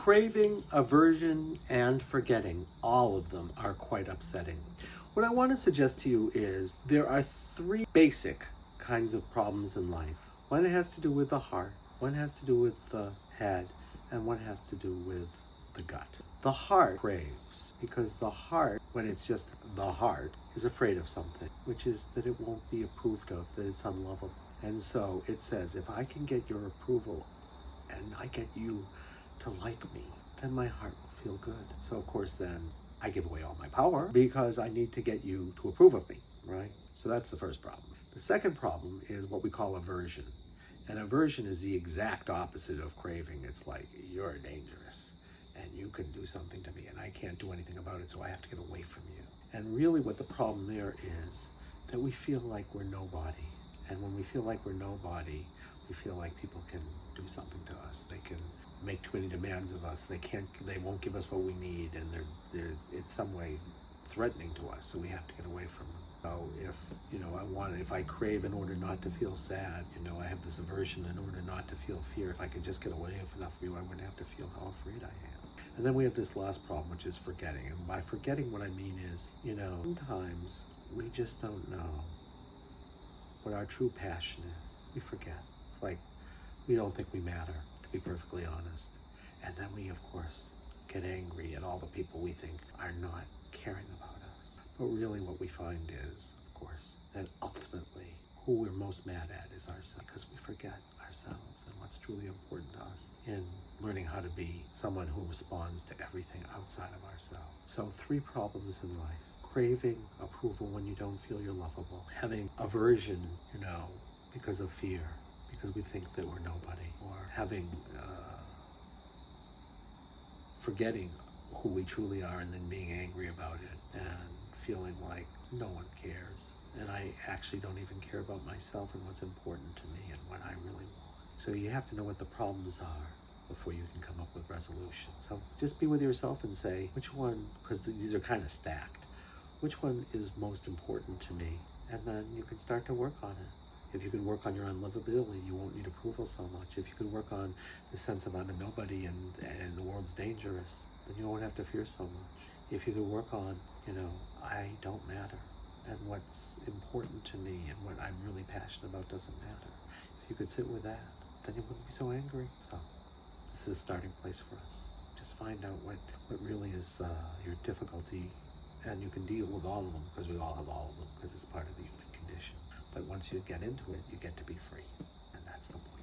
Craving, aversion, and forgetting, all of them are quite upsetting. What I want to suggest to you is there are three basic kinds of problems in life. One has to do with the heart, one has to do with the head, and one has to do with the gut. The heart craves because the heart, when it's just the heart, is afraid of something, which is that it won't be approved of, that it's unlovable. And so it says, if I can get your approval and I get you to like me, then my heart will feel good. So of course then I give away all my power because I need to get you to approve of me, right? So that's the first problem. The second problem is what we call aversion. And aversion is the exact opposite of craving. It's like, you're dangerous and you can do something to me and I can't do anything about it, so I have to get away from you. And really what the problem there is that we feel like we're nobody. And when we feel like we're nobody, we feel like people can do something to us. They can make too many demands of us. They won't give us what we need, and they're in some way threatening to us, so we have to get away from them. So if I crave in order not to feel sad, I have this aversion in order not to feel fear. If I could just get away enough from you, I wouldn't have to feel how afraid I am. And then we have this last problem, which is forgetting. And by forgetting, what I mean is, sometimes we just don't know what our true passion is. We forget. It's like we don't think we matter, to be perfectly honest. And then we, of course, get angry at all the people we think are not caring about us. But really what we find is, of course, that ultimately who we're most mad at is ourselves, because we forget ourselves and what's truly important to us in learning how to be someone who responds to everything outside of ourselves. So 3 problems in life. Craving approval when you don't feel you're lovable. Having aversion, because of fear, because we think that we're nobody. Or having, forgetting who we truly are and then being angry about it and feeling like no one cares. And I actually don't even care about myself and what's important to me and what I really want. So you have to know what the problems are before you can come up with resolution. So just be with yourself and say, which one, because these are kind of stacked, which one is most important to me? And then you can start to work on it. If you can work on your unlivability, you won't need approval so much. If you can work on the sense of I'm a nobody and the world's dangerous, then you won't have to fear so much. If you can work on, I don't matter, and what's important to me and what I'm really passionate about doesn't matter. If you could sit with that, then you wouldn't be so angry. So this is a starting place for us. Just find out what really is your difficulty, and you can deal with all of them, because we all have all of them, because it's part of the human condition. But once you get into it, you get to be free, and that's the point.